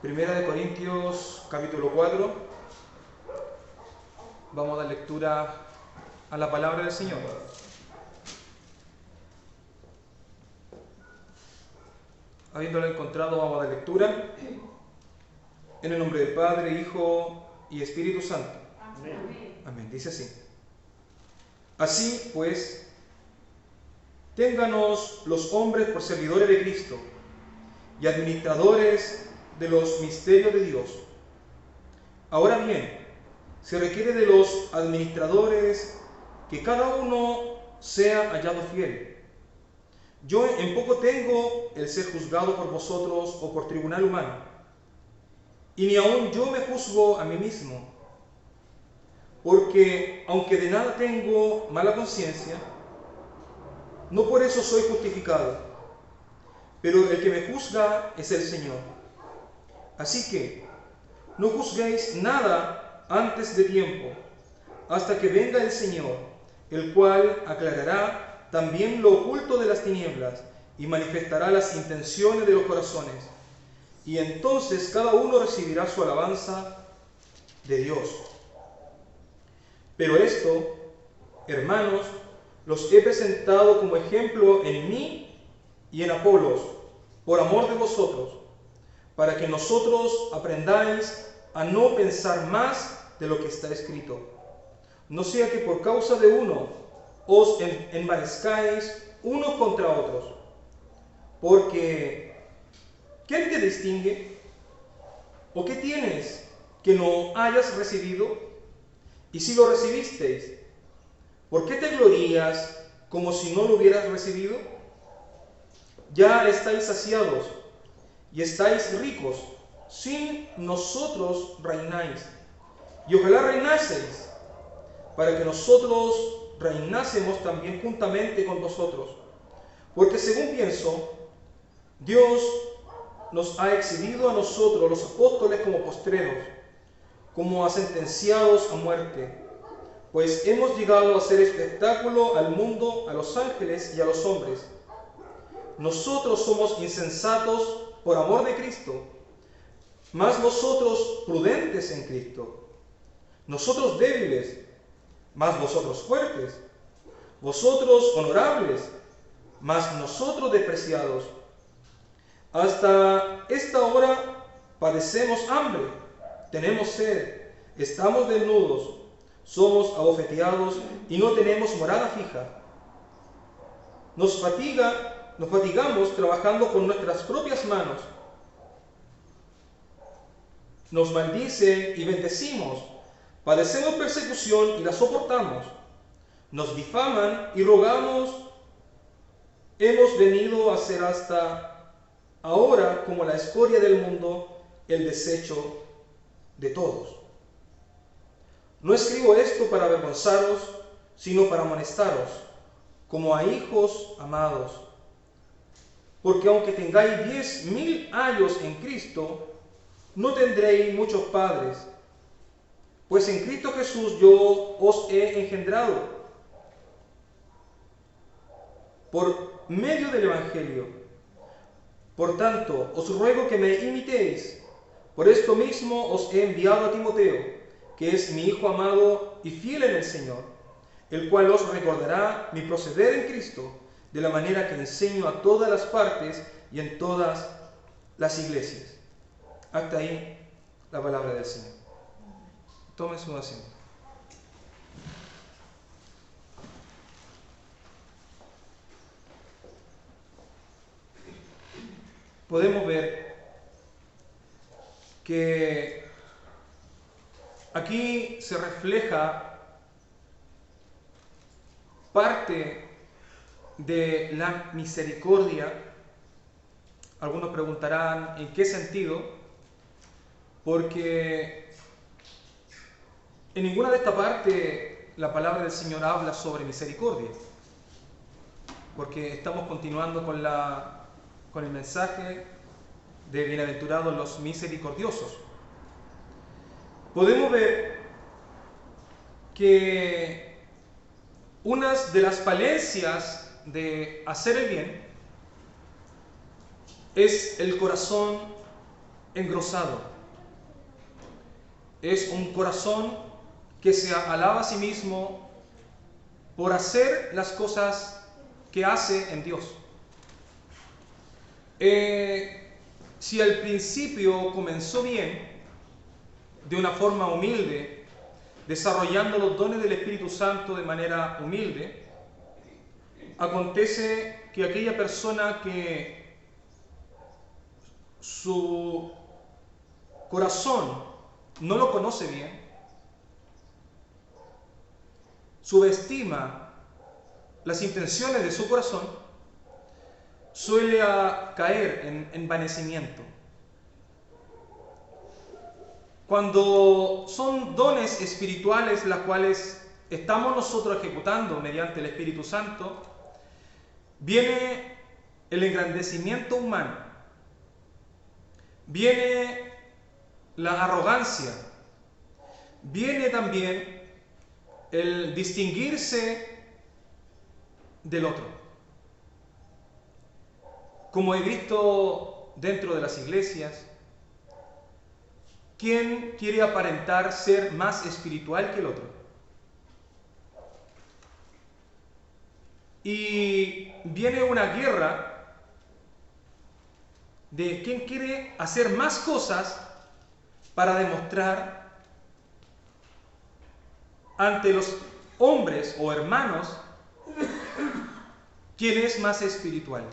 Primera de Corintios, capítulo 4. Vamos a dar lectura a la palabra del Señor. Habiéndolo encontrado, vamos a dar lectura. En el nombre del Padre, Hijo y Espíritu Santo. Amén. Amén. Dice así. Así pues, ténganos los hombres por servidores de Cristo y administradores de los misterios de Dios. Ahora bien, se requiere de los administradores que cada uno sea hallado fiel. Yo en poco tengo el ser juzgado por vosotros o por tribunal humano, y ni aun yo me juzgo a mí mismo, porque aunque de nada tengo mala conciencia, no por eso soy justificado, pero el que me juzga es el Señor. Así que no juzguéis nada antes de tiempo, hasta que venga el Señor, el cual aclarará también lo oculto de las tinieblas y manifestará las intenciones de los corazones. Y entonces cada uno recibirá su alabanza de Dios. Pero esto, hermanos, los he presentado como ejemplo en mí y en Apolos, por amor de vosotros, para que nosotros aprendáis a no pensar más de lo que está escrito. No sea que por causa de uno os envanezcáis unos contra otros. Porque, ¿quién te distingue? ¿O qué tienes que no hayas recibido? Y si lo recibisteis, ¿por qué te glorías como si no lo hubieras recibido? Ya estáis saciados y estáis ricos, sin nosotros reináis. Y ojalá reinaseis, para que nosotros reinásemos también juntamente con vosotros. Porque según pienso, Dios nos ha exhibido a nosotros, los apóstoles, como postreros, como a sentenciados a muerte, pues hemos llegado a hacer espectáculo al mundo, a los ángeles y a los hombres. Nosotros somos insensatos por amor de Cristo, mas vosotros prudentes en Cristo. Nosotros débiles, mas vosotros fuertes. Vosotros honorables, mas nosotros despreciados. Hasta esta hora padecemos hambre, tenemos sed, estamos desnudos, somos abofeteados y no tenemos morada fija. Nos fatigamos trabajando con nuestras propias manos. Nos maldice y bendecimos. Padecemos persecución y la soportamos. Nos difaman y rogamos. Hemos venido a ser hasta ahora como la escoria del mundo, el desecho de todos. No escribo esto para avergonzaros, sino para amonestaros, como a hijos amados. Porque aunque tengáis 10,000 años en Cristo, no tendréis muchos padres, pues en Cristo Jesús yo os he engendrado por medio del Evangelio. Por tanto, os ruego que me imitéis. Por esto mismo os he enviado a Timoteo, que es mi hijo amado y fiel en el Señor, el cual os recordará mi proceder en Cristo, de la manera que enseño a todas las partes y en todas las iglesias. Hasta ahí la palabra del Señor. Tomen su asiento. Podemos ver que aquí se refleja parte de la misericordia. Algunos preguntarán en qué sentido, porque en ninguna de estas partes la palabra del Señor habla sobre misericordia, porque estamos continuando con el mensaje de bienaventurados los misericordiosos. Podemos ver que una de las falencias de hacer el bien es el corazón engrosado. Es un corazón que se alaba a sí mismo por hacer las cosas que hace en Dios. Si al principio comenzó bien, de una forma humilde, desarrollando los dones del Espíritu Santo de manera humilde, acontece que aquella persona que su corazón no lo conoce bien, subestima las intenciones de su corazón, suele caer en envanecimiento. Cuando son dones espirituales las cuales estamos nosotros ejecutando mediante el Espíritu Santo, viene el engrandecimiento humano, viene la arrogancia, viene también el distinguirse del otro. Como he visto dentro de las iglesias, ¿quién quiere aparentar ser más espiritual que el otro? Y viene una guerra de quién quiere hacer más cosas para demostrar ante los hombres o hermanos quién es más espiritual.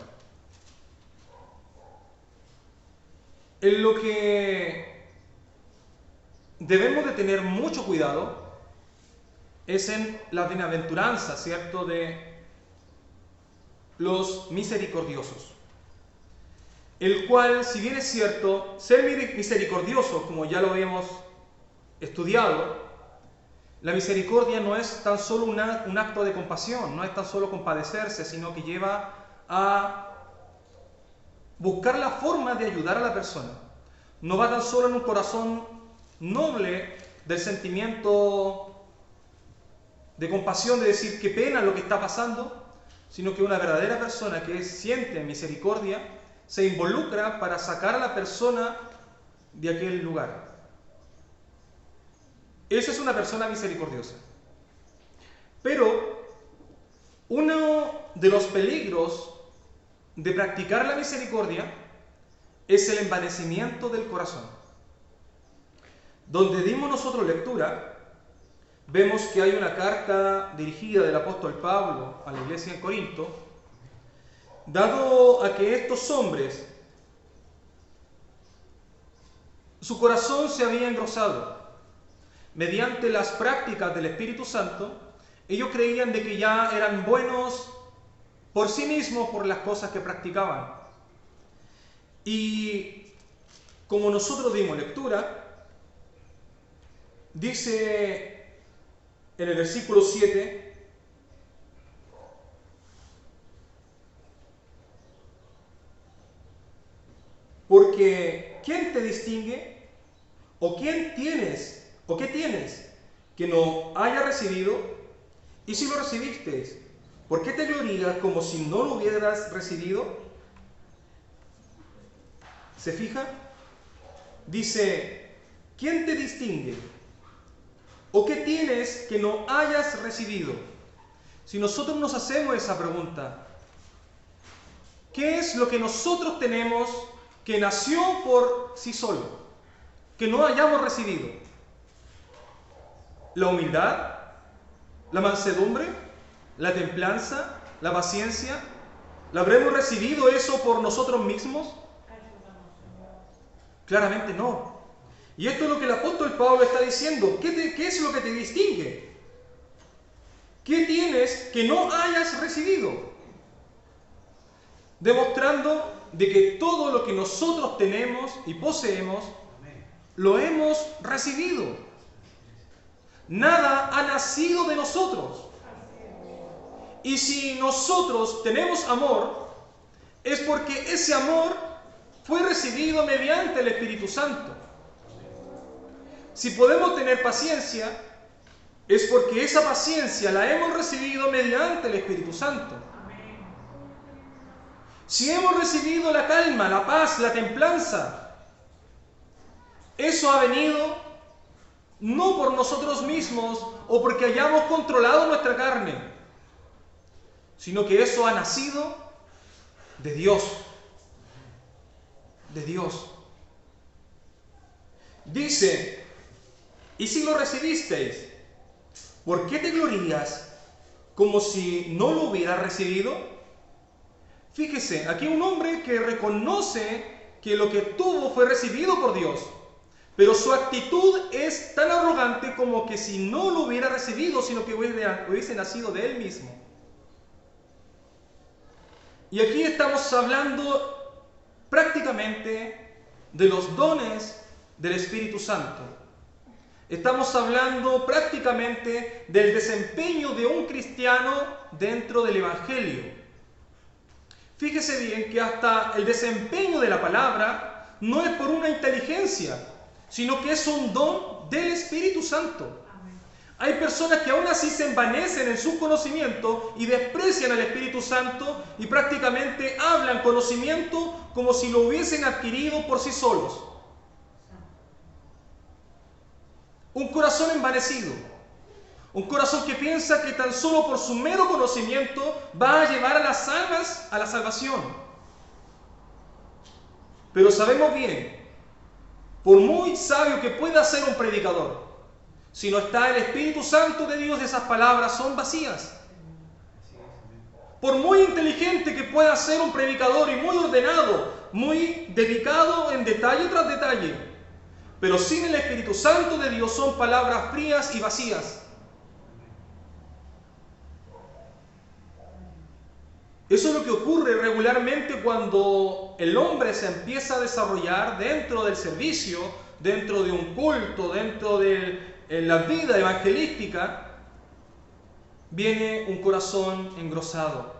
En lo que debemos de tener mucho cuidado es en la bienaventuranza, ¿cierto?, de los misericordiosos, el cual, si bien es cierto, ser misericordioso, como ya lo habíamos estudiado, la misericordia no es tan solo un acto de compasión, no es tan solo compadecerse, sino que lleva a buscar la forma de ayudar a la persona. No va tan solo en un corazón noble del sentimiento de compasión, de decir qué pena lo que está pasando, sino que una verdadera persona que siente misericordia se involucra para sacar a la persona de aquel lugar. Esa es una persona misericordiosa. Pero uno de los peligros de practicar la misericordia es el envanecimiento del corazón. Donde dimos nosotros lectura, vemos que hay una carta dirigida del apóstol Pablo a la iglesia en Corinto, dado a que estos hombres, su corazón se había engrosado mediante las prácticas del Espíritu Santo. Ellos creían de que ya eran buenos por sí mismos por las cosas que practicaban. Y como nosotros dimos lectura, dice en el versículo 7, porque ¿quién te distingue? ¿O quién tienes? ¿O qué tienes que no haya recibido? Y si lo recibisteis, ¿por qué te glorías como si no lo hubieras recibido? ¿Se fija? Dice, ¿quién te distingue? ¿O qué tienes que no hayas recibido? Si nosotros nos hacemos esa pregunta, ¿qué es lo que nosotros tenemos que nació por sí solo, que no hayamos recibido? ¿La humildad? ¿La mansedumbre? ¿La templanza? ¿La paciencia? ¿La habremos recibido eso por nosotros mismos? Claramente no. Y esto es lo que el apóstol Pablo está diciendo. ¿Qué es lo que te distingue? ¿Qué tienes que no hayas recibido? Demostrando de que todo lo que nosotros tenemos y poseemos, lo hemos recibido. Nada ha nacido de nosotros. Y si nosotros tenemos amor, es porque ese amor fue recibido mediante el Espíritu Santo. Si podemos tener paciencia, es porque esa paciencia la hemos recibido mediante el Espíritu Santo. Si hemos recibido la calma, la paz, la templanza, eso ha venido no por nosotros mismos o porque hayamos controlado nuestra carne, sino que eso ha nacido de Dios. De Dios. Dice, y si lo recibisteis, ¿por qué te glorías como si no lo hubieras recibido? Fíjese, aquí un hombre que reconoce que lo que tuvo fue recibido por Dios, pero su actitud es tan arrogante como que si no lo hubiera recibido, sino que hubiese nacido de él mismo. Y aquí estamos hablando prácticamente de los dones del Espíritu Santo. Estamos hablando prácticamente del desempeño de un cristiano dentro del Evangelio. Fíjese bien que hasta el desempeño de la palabra no es por una inteligencia, sino que es un don del Espíritu Santo. Hay personas que aún así se envanecen en su conocimiento y desprecian al Espíritu Santo y prácticamente hablan conocimiento como si lo hubiesen adquirido por sí solos. Un corazón envanecido, un corazón que piensa que tan solo por su mero conocimiento va a llevar a las almas a la salvación. Pero sabemos bien, por muy sabio que pueda ser un predicador, si no está el Espíritu Santo de Dios, esas palabras son vacías. Por muy inteligente que pueda ser un predicador y muy ordenado, muy dedicado en detalle tras detalle, pero sin el Espíritu Santo de Dios son palabras frías y vacías. Eso es lo que ocurre regularmente cuando el hombre se empieza a desarrollar dentro del servicio, dentro de un culto, dentro de la vida evangelística. Viene un corazón engrosado.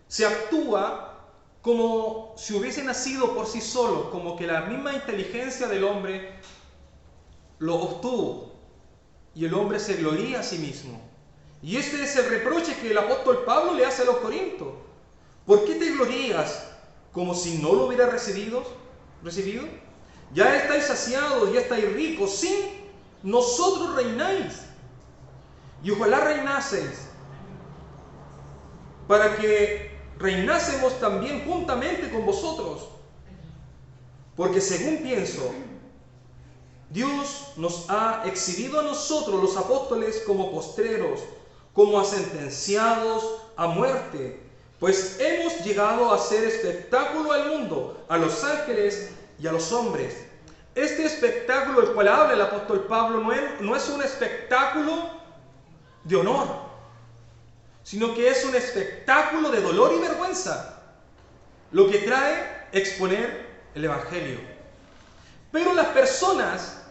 Se actúa como si hubiese nacido por sí solo, como que la misma inteligencia del hombre lo obtuvo y el hombre se gloría a sí mismo. Y este es el reproche que el apóstol Pablo le hace a los corintios. ¿Por qué te glorías como si no lo hubieras recibido? Ya estáis saciados, ya estáis ricos, sin nosotros reináis. Y ojalá reinaseis, para que reinásemos también juntamente con vosotros. Porque según pienso, Dios nos ha exhibido a nosotros, los apóstoles, como postreros, como a sentenciados a muerte, pues hemos llegado a hacer espectáculo al mundo, a los ángeles y a los hombres. Este espectáculo del cual habla el apóstol Pablo no es un espectáculo de honor, sino que es un espectáculo de dolor y vergüenza, lo que trae exponer el Evangelio. Pero las personas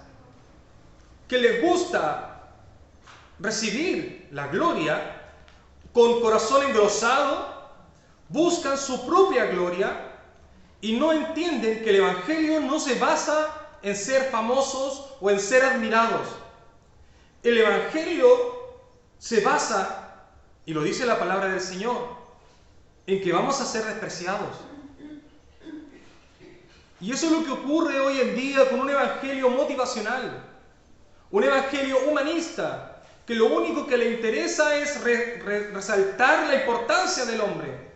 que les gusta recibir la gloria con corazón engrosado, buscan su propia gloria y no entienden que el Evangelio no se basa en ser famosos o en ser admirados. El Evangelio se basa, y lo dice la palabra del Señor, en que vamos a ser despreciados. Y eso es lo que ocurre hoy en día con un evangelio motivacional, un evangelio humanista, que lo único que le interesa es resaltar la importancia del hombre.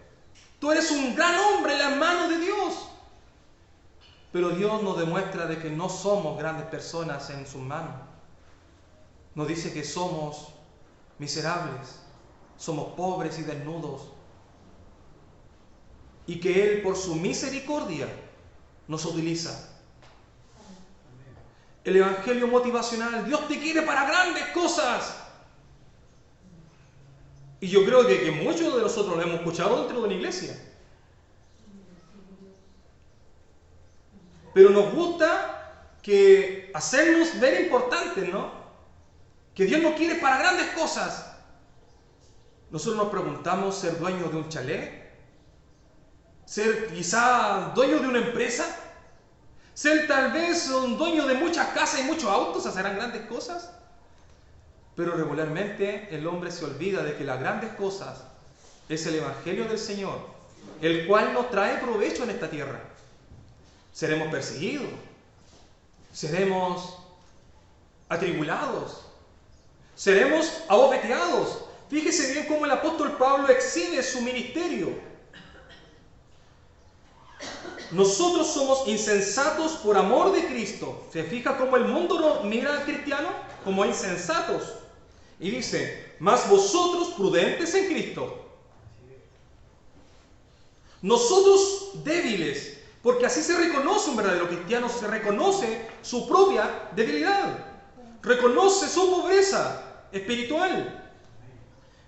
Tú eres un gran hombre en las manos de Dios. Pero Dios nos demuestra de que no somos grandes personas en sus manos. Nos dice que somos miserables, somos pobres y desnudos. Y que Él, por su misericordia, nos utiliza. El evangelio motivacional, Dios te quiere para grandes cosas. Y yo creo que muchos de nosotros lo hemos escuchado dentro de una iglesia. Pero nos gusta que hacernos ver importantes, ¿no? Que Dios nos quiere para grandes cosas. Nosotros nos preguntamos, ¿ser dueños de un chalet? ¿Ser quizá dueño de una empresa? ¿Ser tal vez un dueño de muchas casas y muchos autos? ¿Serán grandes cosas? Pero regularmente el hombre se olvida de que las grandes cosas es el Evangelio del Señor, el cual nos trae provecho en esta tierra. Seremos perseguidos, seremos atribulados, seremos abofeteados. Fíjese bien cómo el apóstol Pablo exhibe su ministerio. Nosotros somos insensatos por amor de Cristo. ¿Se fija cómo el mundo no mira al cristiano? Como insensatos. Y dice, mas vosotros prudentes en Cristo. Nosotros débiles, porque así se reconoce un verdadero cristiano, se reconoce su propia debilidad, reconoce su pobreza espiritual.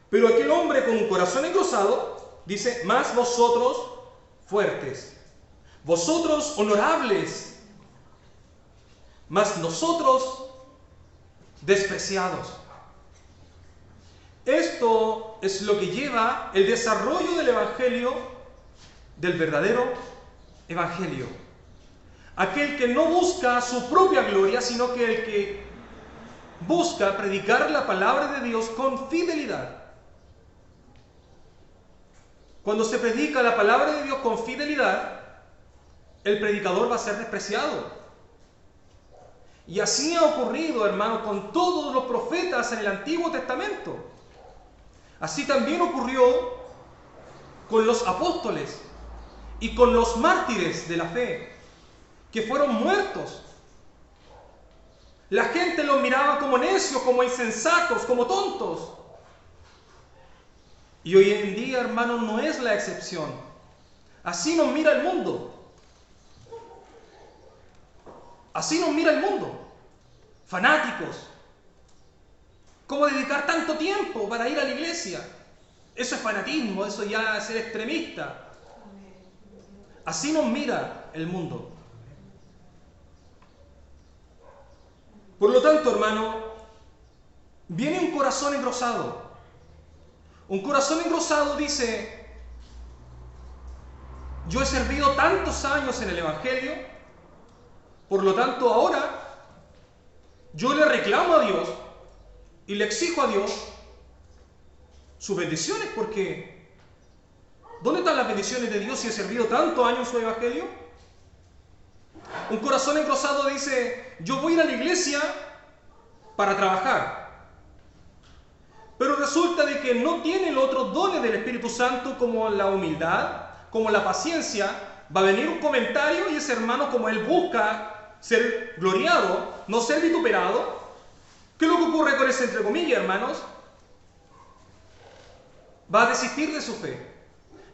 Pero aquel hombre con un corazón engrosado dice, mas vosotros fuertes, vosotros honorables, mas nosotros despreciados. Esto es lo que lleva el desarrollo del Evangelio, del verdadero Evangelio. Aquel que no busca su propia gloria, sino que el que busca predicar la palabra de Dios con fidelidad. Cuando se predica la palabra de Dios con fidelidad, el predicador va a ser despreciado. Y así ha ocurrido, hermano, con todos los profetas en el Antiguo Testamento. Así también ocurrió con los apóstoles y con los mártires de la fe, que fueron muertos. La gente los miraba como necios, como insensatos, como tontos. Y hoy en día, hermano, no es la excepción. Así nos mira el mundo. Así nos mira el mundo. Fanáticos. ¿Cómo dedicar tanto tiempo para ir a la iglesia? Eso es fanatismo, eso ya es ser extremista. Así nos mira el mundo. Por lo tanto, hermano, viene un corazón engrosado. Un corazón engrosado dice, yo he servido tantos años en el Evangelio, por lo tanto ahora yo le reclamo a Dios y le exijo a Dios sus bendiciones, porque ¿dónde están las bendiciones de Dios si he servido tantos años en su Evangelio? Un corazón engrosado dice, yo voy a ir a la iglesia para trabajar, pero resulta de que no tiene los otros dones del Espíritu Santo, como la humildad, como la paciencia. Va a venir un comentario y ese hermano, como él busca ser gloriado, no ser vituperado, ¿qué es lo que ocurre con ese entre comillas, hermanos? Va a desistir de su fe,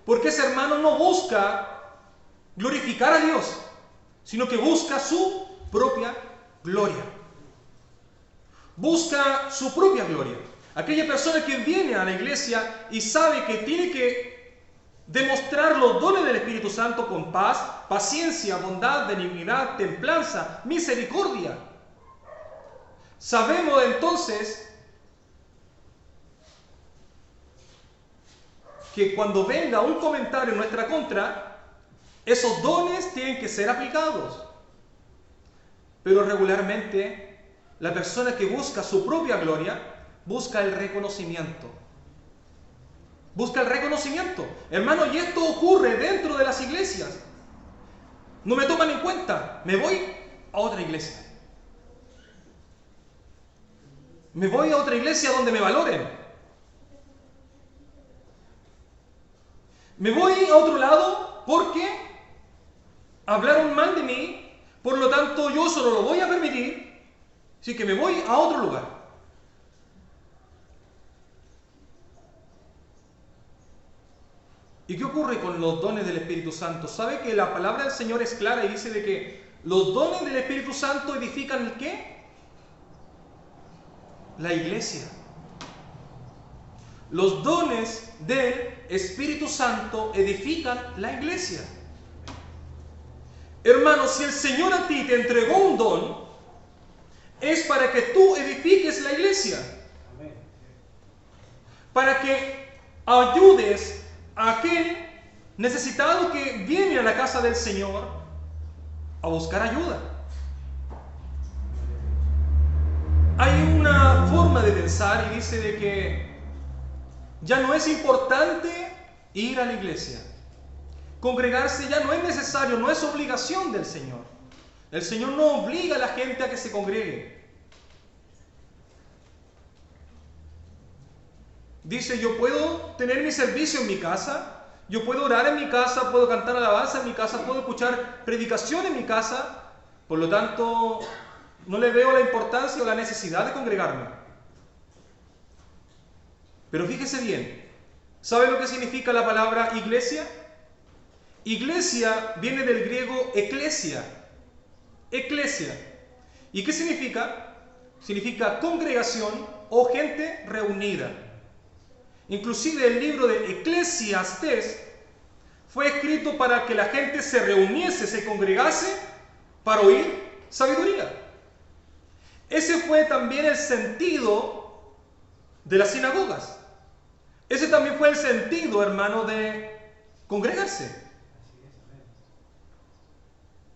porque ese hermano no busca glorificar a Dios, sino que busca su propia gloria. Busca su propia gloria. Aquella persona que viene a la iglesia y sabe que tiene que demostrar los dones del Espíritu Santo con paz, paciencia, bondad, benignidad, templanza, misericordia. Sabemos entonces que cuando venga un comentario en nuestra contra, esos dones tienen que ser aplicados. Pero regularmente, la persona que busca su propia gloria, busca el reconocimiento. Busca el reconocimiento. Hermano, y esto ocurre dentro de las iglesias. No me toman en cuenta. Me voy a otra iglesia. Me voy a otra iglesia donde me valoren. Me voy a otro lado porque hablaron mal de mí. Por lo tanto, yo eso no lo voy a permitir. Así que me voy a otro lugar. ¿Y qué ocurre con los dones del Espíritu Santo? ¿Sabe que la palabra del Señor es clara y dice de que los dones del Espíritu Santo edifican el qué? La iglesia. Los dones del Espíritu Santo edifican la iglesia. Hermano, si el Señor a ti te entregó un don, es para que tú edifiques la iglesia. Para que ayudes a aquel necesitado que viene a la casa del Señor a buscar ayuda. Hay una forma de pensar y dice de que ya no es importante ir a la iglesia. Congregarse ya no es necesario, no es obligación del Señor. El Señor no obliga a la gente a que se congregue. Dice, yo puedo tener mi servicio en mi casa, yo puedo orar en mi casa, puedo cantar alabanza en mi casa, puedo escuchar predicación en mi casa. Por lo tanto, no le veo la importancia o la necesidad de congregarme. Pero fíjese bien, ¿sabe lo que significa la palabra iglesia? Iglesia viene del griego eclesia. Eclesia. ¿Y qué significa? Significa congregación o gente reunida. Inclusive el libro de Eclesiastés fue escrito para que la gente se reuniese, se congregase para oír sabiduría. Ese fue también el sentido de las sinagogas. Ese también fue el sentido, hermano, de congregarse.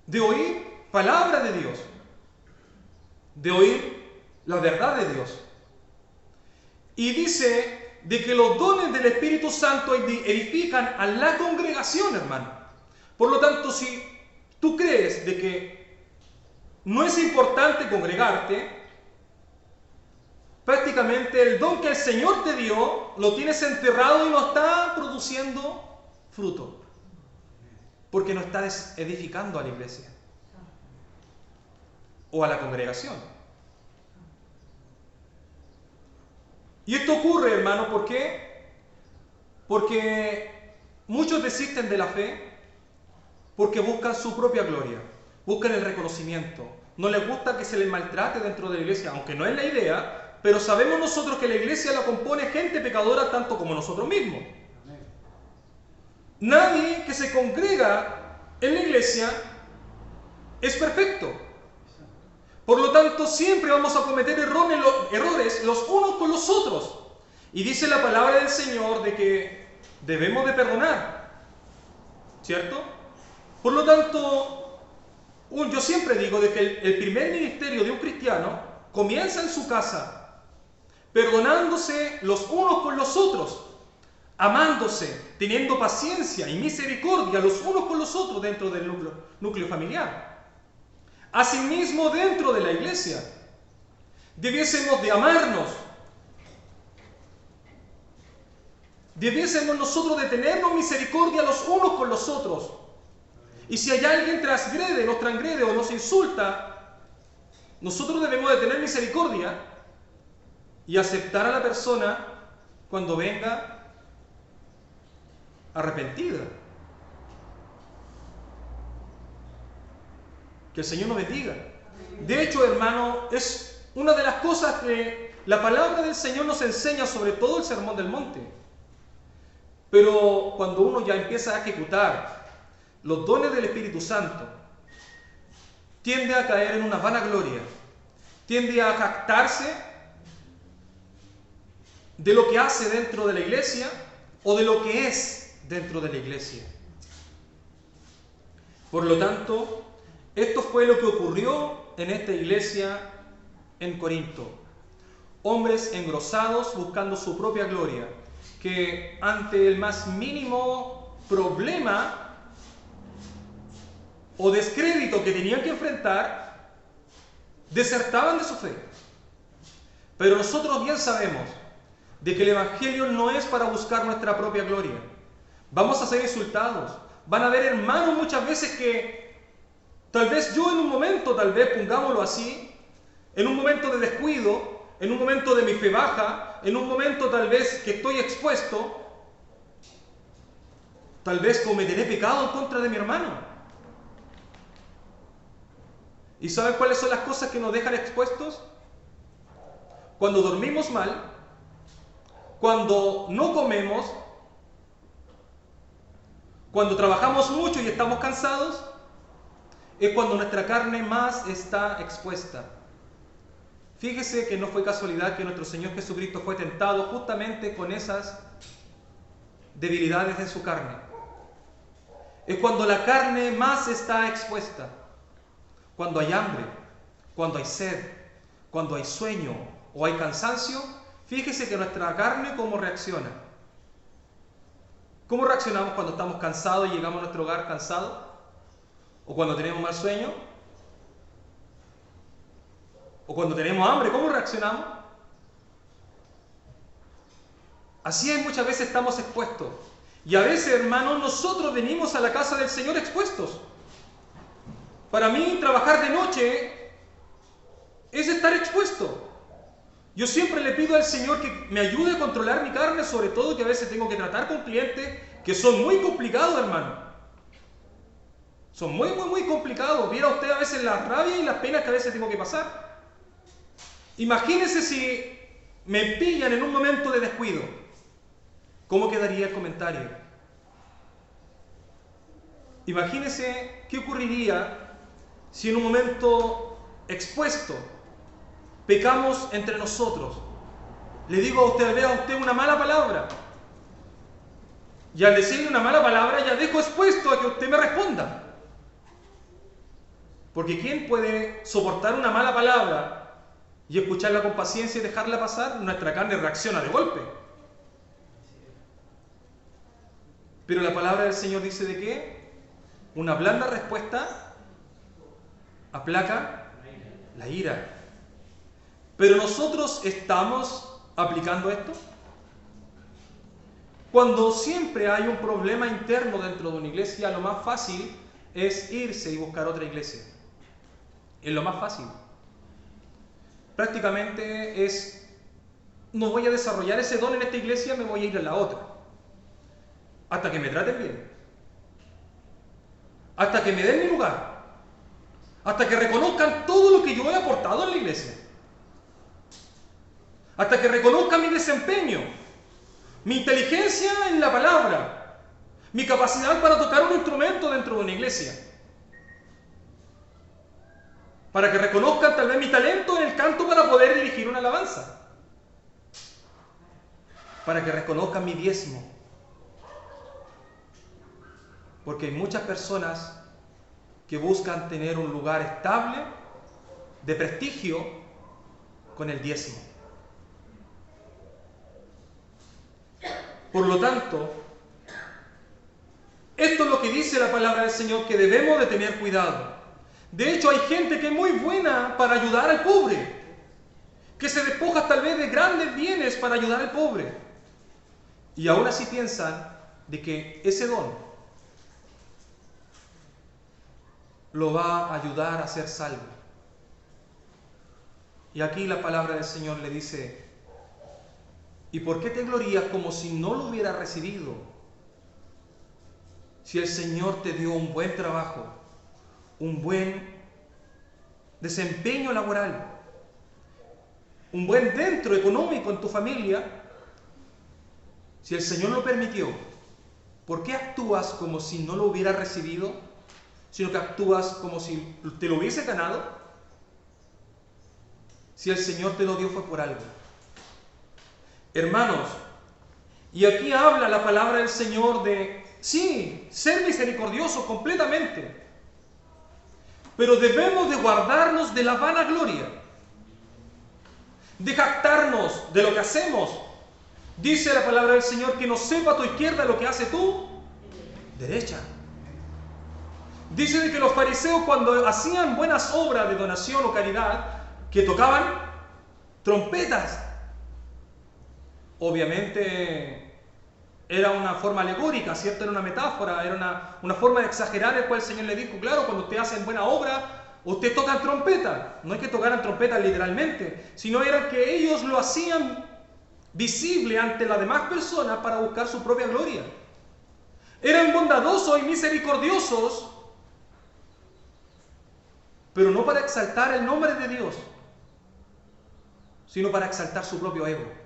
De oír palabra de Dios. De oír la verdad de Dios. Y dice de que los dones del Espíritu Santo edifican a la congregación, hermano. Por lo tanto, si tú crees de que no es importante congregarte, prácticamente el don que el Señor te dio lo tienes enterrado y no está produciendo fruto, porque no estás edificando a la iglesia o a la congregación. Y esto ocurre, hermano, ¿por qué? Porque muchos desisten de la fe porque buscan su propia gloria, buscan el reconocimiento. No les gusta que se les maltrate dentro de la iglesia, aunque no es la idea, pero sabemos nosotros que la iglesia la compone gente pecadora tanto como nosotros mismos. Nadie que se congrega en la iglesia es perfecto. Por lo tanto, siempre vamos a cometer errores los unos con los otros. Y dice la palabra del Señor de que debemos de perdonar, ¿cierto? Por lo tanto, yo siempre digo de que el primer ministerio de un cristiano comienza en su casa, perdonándose los unos con los otros, amándose, teniendo paciencia y misericordia los unos con los otros dentro del núcleo familiar. Asimismo, dentro de la iglesia, debiésemos de amarnos, debiésemos nosotros de tenernos misericordia los unos con los otros. Y si hay alguien transgrede, nos transgrede o nos insulta, nosotros debemos de tener misericordia y aceptar a la persona cuando venga arrepentida. Que el Señor nos bendiga. De hecho, hermano, es una de las cosas que la palabra del Señor nos enseña, sobre todo el Sermón del Monte. Pero cuando uno ya empieza a ejecutar los dones del Espíritu Santo, tiende a caer en una vanagloria, tiende a jactarse de lo que hace dentro de la iglesia o de lo que es dentro de la iglesia. Por lo tanto, esto fue lo que ocurrió en esta iglesia en Corinto. Hombres engrosados buscando su propia gloria, que ante el más mínimo problema o descrédito que tenían que enfrentar, desertaban de su fe. Pero nosotros bien sabemos de que el Evangelio no es para buscar nuestra propia gloria. Vamos a ser insultados. Van a haber hermanos muchas veces que tal vez yo en un momento, tal vez pongámoslo así, en un momento de descuido, en un momento de mi fe baja, en un momento tal vez que estoy expuesto, tal vez cometeré pecado en contra de mi hermano. ¿Y saben cuáles son las cosas que nos dejan expuestos? Cuando dormimos mal, cuando no comemos, cuando trabajamos mucho y estamos cansados, es cuando nuestra carne más está expuesta. Fíjese que no fue casualidad que nuestro Señor Jesucristo fue tentado justamente con esas debilidades de su carne. Es cuando la carne más está expuesta. Cuando hay hambre, cuando hay sed, cuando hay sueño o hay cansancio, fíjese que nuestra carne cómo reacciona. ¿Cómo reaccionamos cuando estamos cansados y llegamos a nuestro hogar cansados? ¿O cuando tenemos mal sueño? O cuando tenemos hambre, ¿cómo reaccionamos? Así es, muchas veces estamos expuestos. Y a veces, hermanos, nosotros venimos a la casa del Señor expuestos. Para mí, trabajar de noche es estar expuesto. Yo siempre le pido al Señor que me ayude a controlar mi carne, sobre todo que a veces tengo que tratar con clientes que son muy complicados, hermano. Son muy complicados. Viera usted a veces la rabia y las penas que a veces tengo que pasar. Imagínese si me pillan en un momento de descuido. ¿Cómo quedaría el comentario? Imagínese qué ocurriría si en un momento expuesto pecamos entre nosotros. Le digo a usted, vea a usted una mala palabra. Y al decirle una mala palabra ya dejo expuesto a que usted me responda. Porque ¿quién puede soportar una mala palabra y escucharla con paciencia y dejarla pasar? Nuestra carne reacciona de golpe. Pero la palabra del Señor dice de qué? Una blanda respuesta aplaca la ira. Pero nosotros estamos aplicando esto. Cuando siempre hay un problema interno dentro de una iglesia, lo más fácil es irse y buscar otra iglesia. Es lo más fácil. Prácticamente es, no voy a desarrollar ese don en esta iglesia, me voy a ir a la otra. Hasta que me traten bien. Hasta que me den mi lugar. Hasta que reconozcan todo lo que yo he aportado en la iglesia. Hasta que reconozcan mi desempeño, mi inteligencia en la palabra, mi capacidad para tocar un instrumento dentro de una iglesia. Para que reconozcan tal vez mi talento en el canto para poder dirigir una alabanza. Para que reconozcan mi diezmo. Porque hay muchas personas que buscan tener un lugar estable, de prestigio, con el diezmo. Por lo tanto, esto es lo que dice la palabra del Señor, que debemos de tener cuidado. De hecho, hay gente que es muy buena para ayudar al pobre, que se despoja tal vez de grandes bienes para ayudar al pobre. Y aún así piensan de que ese don lo va a ayudar a ser salvo. Y aquí la palabra del Señor le dice: ¿y por qué te glorías como si no lo hubieras recibido? Si el Señor te dio un buen trabajo, un buen desempeño laboral, un buen dentro económico en tu familia, si el Señor lo permitió, ¿por qué actúas como si no lo hubieras recibido, sino que actúas como si te lo hubiese ganado? Si el Señor te lo dio fue por algo. Hermanos, y aquí habla la palabra del Señor de, sí, ser misericordiosos completamente, pero debemos de guardarnos de la vanagloria, de jactarnos de lo que hacemos. Dice la palabra del Señor que no sepa tu izquierda lo que hace tu derecha. Dice de que los fariseos, cuando hacían buenas obras de donación o caridad, que tocaban trompetas. Obviamente era una forma alegórica, ¿cierto? Era una metáfora, era una forma de exagerar, el cual el Señor le dijo, claro, cuando ustedes hacen buena obra, ustedes tocan trompeta. No es que tocaran trompeta literalmente, sino era que ellos lo hacían visible ante las demás personas para buscar su propia gloria. Eran bondadosos y misericordiosos, pero no para exaltar el nombre de Dios, sino para exaltar su propio ego.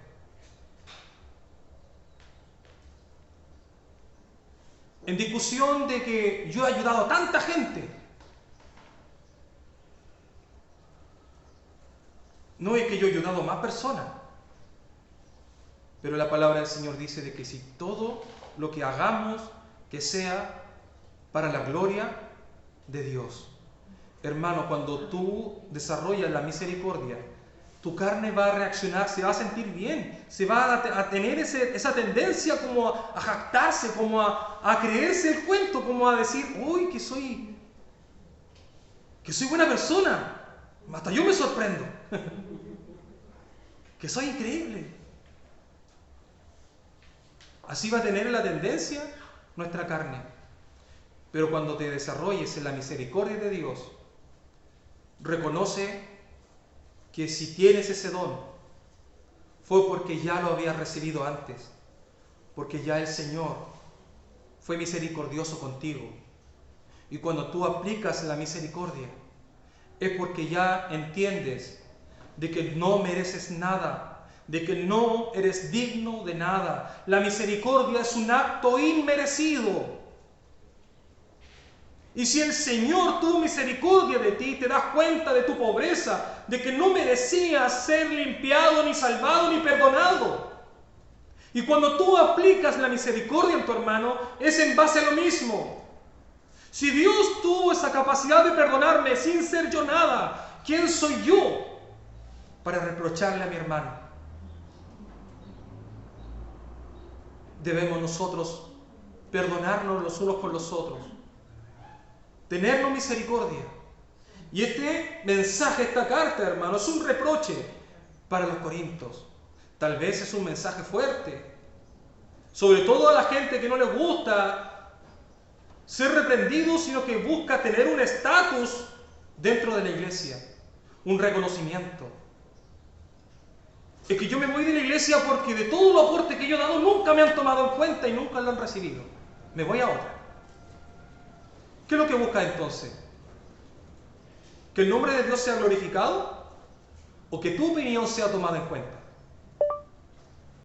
En discusión de que yo he ayudado a tanta gente. No es que yo he ayudado a más personas, pero la palabra del Señor dice de que si todo lo que hagamos que sea para la gloria de Dios. Hermano, cuando tú desarrollas la misericordia, tu carne va a reaccionar, se va a sentir bien, se va a tener esa tendencia como a jactarse, como a creerse el cuento, como a decir, uy, que soy buena persona. Hasta yo me sorprendo. Que soy increíble. Así va a tener la tendencia nuestra carne. Pero cuando te desarrolles en la misericordia de Dios, reconoce que si tienes ese don, fue porque ya lo habías recibido antes, porque ya el Señor fue misericordioso contigo. Y cuando tú aplicas la misericordia, es porque ya entiendes de que no mereces nada, de que no eres digno de nada. La misericordia es un acto inmerecido. Y si el Señor tuvo misericordia de ti, te das cuenta de tu pobreza, de que no merecías ser limpiado, ni salvado, ni perdonado. Y cuando tú aplicas la misericordia en tu hermano, es en base a lo mismo. Si Dios tuvo esa capacidad de perdonarme sin ser yo nada, ¿quién soy yo para reprocharle a mi hermano? Debemos nosotros perdonarnos los unos con los otros, tenernos misericordia. Y este mensaje, esta carta, hermano, es un reproche para los corintios. Tal vez es un mensaje fuerte, sobre todo a la gente que no le gusta ser reprendido, sino que busca tener un estatus dentro de la iglesia, un reconocimiento. Es que yo me voy de la iglesia porque de todo el aporte que yo he dado nunca me han tomado en cuenta y nunca lo han recibido. Me voy a otra. ¿Qué es lo que busca entonces? ¿Que el nombre de Dios sea glorificado? ¿O que tu opinión sea tomada en cuenta?